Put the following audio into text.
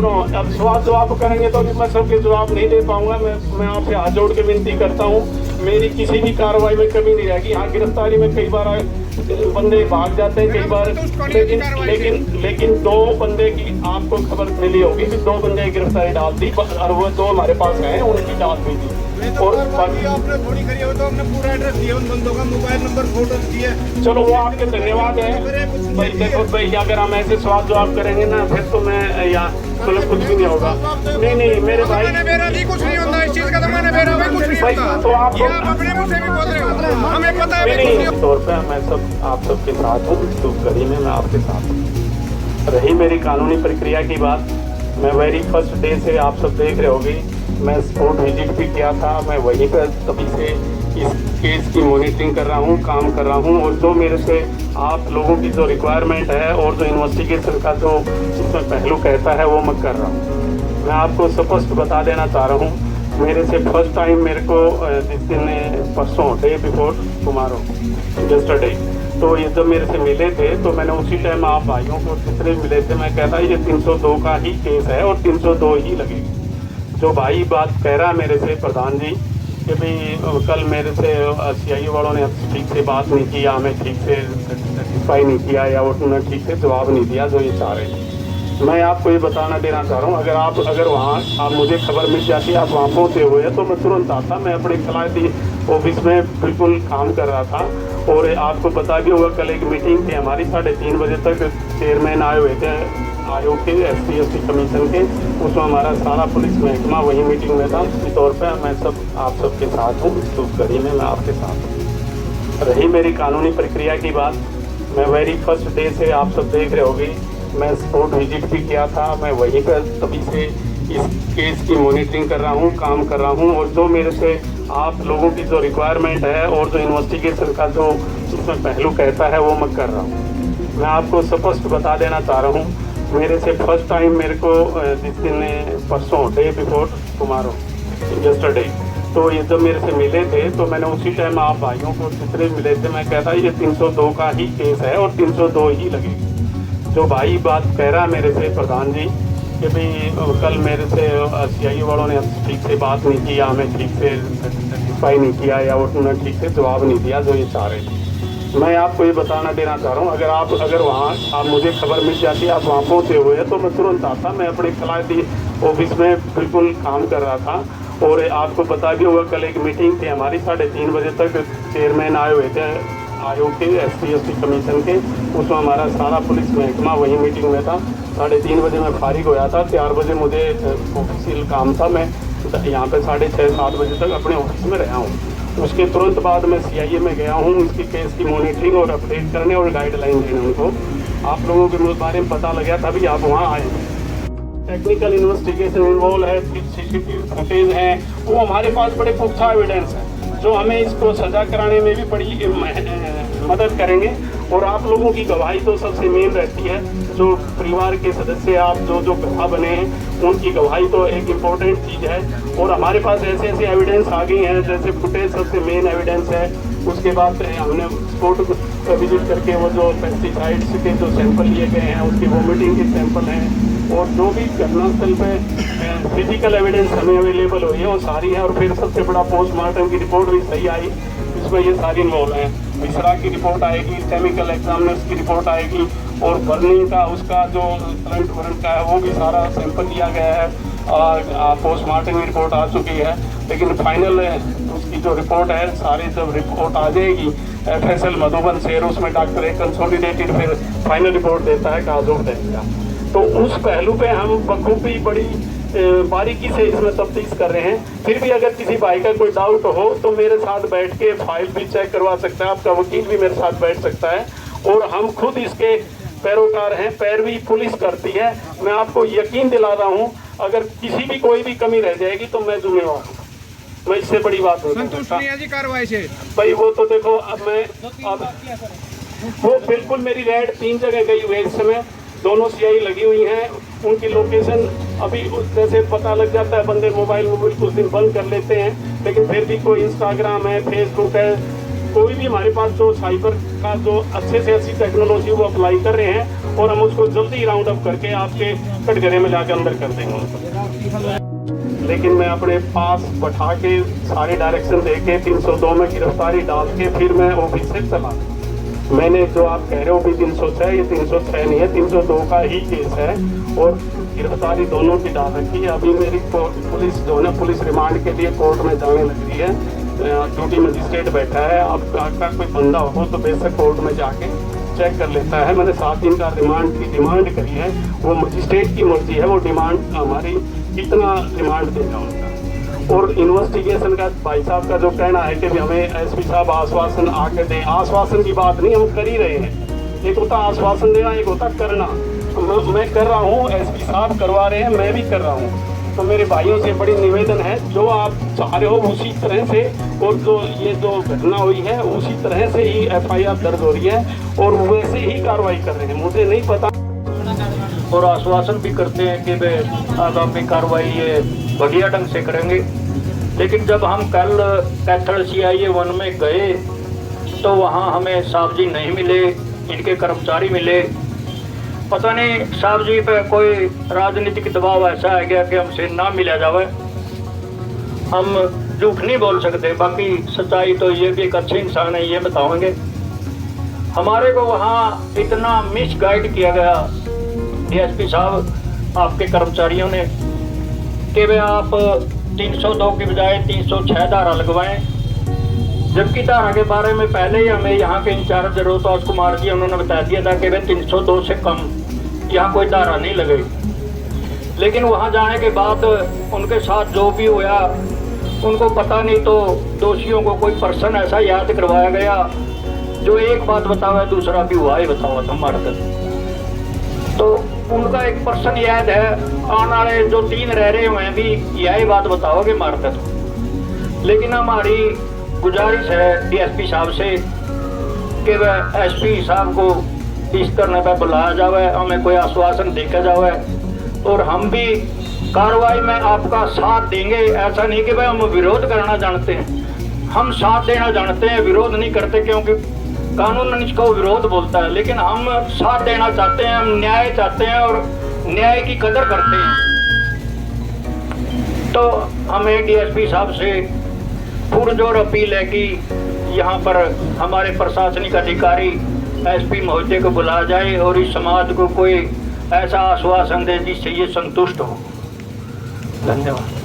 सुनो, अब सवाल जवाब करेंगे तो मैं सबके जवाब नहीं दे पाऊंगा। मैं आपसे हाथ जोड़ के विनती करता हूँ, मेरी किसी भी कार्रवाई में कमी नहीं रहेगी। हाँ, गिरफ्तारी में कई बार बंदे भाग जाते हैं, कई बार, लेकिन 2 बंदे की आपको खबर मिली होगी कि 2 बंदे गिरफ्तारी डाल दी और वो 2 हमारे पास हैं, उनकी डाल दी थी। और बाकी आपने थोड़ी करी हो तो हमने पूरा एड्रेस दिया, उन बंदों का मोबाइल नंबर, फोटो दिए। चलो वो आपके धन्यवाद है भाई। देखो भाई, अगर हम ऐसे सवाल जवाब करेंगे ना फिर तो मैं या मतलब कुछ भी नहीं होगा। नहीं मेरे भाई, मेरा भी कुछ नहीं होता इस चीज का, तो मैंने मेरा भी कुछ नहीं होता। तो आप अपने मुंह से भी बोल रहे हो, हमें पता है नहीं तौर पे मैं आप सबके साथ हूँ, इस घड़ी में मैं आपके साथ हूँ। रही मेरी कानूनी प्रक्रिया की बात, मैं वेरी फर्स्ट डे से आप सब देख रहे होगे, मैं स्पॉट विजिट भी किया था। मैं वहीं पर तभी से इस केस की मॉनिटरिंग कर रहा हूँ, काम कर रहा हूँ। और जो मेरे से आप लोगों की जो रिक्वायरमेंट है और जो इन्वेस्टिगेशन का जो इसमें पहलू कहता है वो मैं कर रहा हूँ। मैं आपको स्पष्ट बता देना चाह रहा हूँ, मेरे से फर्स्ट टाइम मेरे को जिस दिन परसों डे बिफोर टुमारो यस्टरडे, तो ये जब मेरे से मिले थे तो मैंने उसी टाइम आप भाइयों को जितने मिले थे मैं कहता ये 302 का ही केस है और 302 ही लगेगी। जो भाई बात कह रहा है मेरे से प्रधान जी कि भाई कल मेरे से CIA वालों ने ठीक से बात नहीं की या हमें ठीक से सेटिस्फाई नहीं किया या उन्होंने ठीक से जवाब नहीं दिया जो ये चाह रहे थे। मैं आपको ये बताना देना चाह रहा हूँ, अगर वहाँ आप मुझे खबर मिल जाती, आप वहाँ पहुँचे हुए हैं तो मैं तुरंत आता। मैं अपने खिलाड़ी ऑफिस में बिल्कुल काम कर रहा था। और आपको पता भी होगा कल एक मीटिंग थी हमारी 3:30 बजे तक, चेयरमैन आए हुए थे आयोग के, SC कमीशन के, उसमें हमारा सारा पुलिस महकमा वही मीटिंग में था। इस तौर पर मैं आप सबके साथ हूँ, इस घड़ी में मैं आपके साथ हूँ। रही मेरी कानूनी प्रक्रिया की बात, मैं वेरी फर्स्ट डे से आप सब देख रहे होगे, मैं स्पॉट विजिट भी किया था। मैं वहीं पर तभी से इस केस की मॉनिटरिंग कर रहा हूँ, काम कर रहा हूँ। और जो मेरे से आप लोगों की जो रिक्वायरमेंट है और जो इन्वेस्टिगेशन का जो इसमें पहलू कहता है वो मैं कर रहा हूँ। मैं आपको स्पष्ट बता देना चाह रहा हूँ, मेरे से फर्स्ट टाइम मेरे को जिस दिन परसों डे बिफोर टुमारो यस्टरडे, तो ये जब मेरे से मिले थे तो मैंने उसी टाइम आप भाइयों को जितने मिले थे मैं कहता ये 302 का ही केस है और 302 ही लगेगी। जो भाई बात कह रहा है मेरे से प्रधान जी कि भाई कल मेरे से CIA वालों ने ठीक से बात नहीं की या हमें ठीक से सेटिस्फाई नहीं किया या उन्होंने ठीक से जवाब नहीं दिया जो ये चाह रहे थे। मैं आपको ये बताना देना चाह रहा हूँ, अगर वहाँ आप मुझे खबर मिल जाती, आप वहाँ पहुँचे हुए हैं तो मैं तुरंत आता। मैं अपने खिलाड़ी ऑफिस में बिल्कुल काम कर रहा था। और आपको पता भी होगा कल एक मीटिंग थी हमारी 3:30 बजे तक, चेयरमैन आए हुए थे आयोग के, SC कमीशन के, उसमें हमारा सारा पुलिस महकमा वही मीटिंग में था। 3:30 बजे मैं फारिग होया था, 4 बजे मुझे ऑफिशियल काम था। मैं यहाँ पे 6:30-7 बजे तक अपने ऑफिस में रहा हूँ। उसके तुरंत बाद मैं CIA में गया हूँ उसकी केस की मॉनिटरिंग और अपडेट करने और गाइडलाइन देने उनको। आप लोगों के बारे में पता लगा तभी आप वहाँ आए। टेक्निकल इन्वेस्टिगेशन इन्वॉल्व है, CCTV फुटेज है, वो हमारे पास बड़े पुख्ता एविडेंस है जो हमें इसको सजा कराने में भी बड़ी मदद करेंगे। और आप लोगों की गवाही तो सबसे मेन रहती है, जो परिवार के सदस्य आप जो गवाह बने हैं उनकी गवाही तो एक इम्पोर्टेंट चीज़ है। और हमारे पास ऐसे एविडेंस आ गई हैं, जैसे फुटेज सबसे मेन एविडेंस है। उसके बाद हमने स्पॉट विजिट करके वो जो पेस्टिसाइड्स के जो सैंपल लिए गए हैं उसकी वोमिटिंग के सैंपल हैं, और जो भी घटनास्थल पे फिजिकल एविडेंस हमें अवेलेबल हुई है वो सारी है। और फिर सबसे बड़ा पोस्टमार्टम की रिपोर्ट भी सही आई, इसमें ये सारी इन्वॉल्व हैं। मिश्रा की रिपोर्ट आएगी, केमिकल एग्जामिनर्स की रिपोर्ट आएगी, और बर्निंग का उसका जो करंट वारंट का है वो भी सारा सैंपल लिया गया है और पोस्टमार्टम की रिपोर्ट आ चुकी है। लेकिन फाइनल उसकी जो रिपोर्ट है, सारी जब रिपोर्ट आ जाएगी FSL मधुबन से, उसमें डॉक्टर एक कंसोलिडेटेड फिर फाइनल रिपोर्ट देता है काजोर देगा। तो उस पहलू पे हम बखूबी बड़ी बारीकी से इसमें तफ्तीश कर रहे हैं। फिर भी अगर किसी भाई का कोई डाउट हो तो मेरे साथ बैठ के फाइल भी चेक करवा सकता है, आपका वकील भी मेरे साथ बैठ सकता है। और हम खुद इसके पैरोकार हैं, पैरवी पुलिस करती है। मैं आपको यकीन दिला रहा हूँ, अगर किसी भी कोई भी कमी रह जाएगी तो मैं जिम्मेवार हूँ। मैं इससे बड़ी बात नहीं संतुष्ट नहीं है जी कार्रवाई से भाई। वो तो देखो वो बिल्कुल मेरी रेड 3 जगह गई हुई है इस समय, दोनों CI लगी हुई हैं। उनकी लोकेशन अभी जैसे पता लग जाता है, बंदे मोबाइल कुछ दिन बंद कर लेते हैं, लेकिन फिर भी कोई इंस्टाग्राम है, फेसबुक है, कोई भी हमारे पास जो साइबर का जो अच्छे से अच्छी टेक्नोलॉजी वो अप्लाई कर रहे हैं और हम उसको जल्दी राउंड अप करके आपके कटघरे में लाकर अंदर कर देंगे। लेकिन मैं अपने पास बैठा के सारे डायरेक्शन दे के 302 में गिरफ्तारी डाल के फिर मैं ऑफिस से चला। मैंने जो आप कह रहे हो भी 306, ये 306 नहीं है, 302 का ही केस है और गिरफ्तारी दोनों की डाल रखी है। अभी मेरी पुलिस जो है ना, पुलिस रिमांड के लिए कोर्ट में जाने लग रही है। ड्यूटी मजिस्ट्रेट बैठा है। अब का कोई बंदा हो तो बेशक कोर्ट में जाके चेक कर लेता है। मैंने 7 दिन का रिमांड की डिमांड करी है, वो मजिस्ट्रेट की मर्जी है, वो डिमांड हमारी कितना डिमांड देगा उनका। और इन्वेस्टिगेशन का भाई साहब का जो कहना है कि हमें एसपी साहब आश्वासन आके दें, आश्वासन की बात नहीं, हम कर ही रहे हैं। एक होता आश्वासन देना, एक होता करना। मैं कर रहा हूँ, एसपी साहब करवा रहे हैं, मैं भी कर रहा हूँ। तो मेरे भाइयों से बड़ी निवेदन है, जो आप चाह रहे हो उसी तरह से, और जो ये जो घटना हुई है उसी तरह से ही FIR दर्ज हो रही है और वैसे ही कार्रवाई कर रहे हैं। मुझे नहीं पता, और आश्वासन भी करते हैं कि भाई आगामी कार्रवाई ये बढ़िया ढंग से करेंगे। लेकिन जब हम कल कैथल CIA 1 में गए तो वहाँ हमें साहब जी नहीं मिले, इनके कर्मचारी मिले। पता नहीं साहब जी पे कोई राजनीतिक दबाव ऐसा आ गया कि हमसे ना मिला जावे। हम झूठ नहीं बोल सकते, बाकी सच्चाई तो ये भी एक अच्छे इंसान है, ये बताओगे। हमारे को वहाँ इतना मिस गाइड किया गया DSP साहब आपके कर्मचारियों ने कि वे आप 302 की बजाय 306 धारा लगवाएं, जबकि धारा के बारे में पहले ही हमें यहाँ के इंचार्ज रोहतास कुमार जी उन्होंने बता दिया था कि वे 302 से कम यहाँ कोई धारा नहीं लगेगी। लेकिन वहाँ जाने के बाद उनके साथ जो भी हुआ उनको पता नहीं, तो दोषियों को कोई पर्सन ऐसा याद करवाया गया जो एक बात बतावा दूसरा भी हुआ ही बतावा था हमारे तक। तो उनका एक पर्सन याद है, आने वाले जो 3 रह रहे हुए हैं भी यही बात बताओगे मारते तो। लेकिन हमारी गुजारिश है DSP साहब से कि वह SP साहब को इस तरह पर बुलाया जाए, हमें कोई आश्वासन देखा जाए और हम भी कार्रवाई में आपका साथ देंगे। ऐसा नहीं कि भाई हम विरोध करना जानते हैं, हम साथ देना जानते हैं, विरोध नहीं करते, क्योंकि कानून इसको विरोध बोलता है। लेकिन हम साथ देना चाहते हैं, हम न्याय चाहते हैं और न्याय की कदर करते हैं। तो हमें DSP साहब से पुरजोर अपील है कि यहाँ पर हमारे प्रशासनिक अधिकारी SP महोदय को बुलाया जाए और इस समाज को कोई ऐसा आश्वासन दे जिससे ये संतुष्ट हो। धन्यवाद।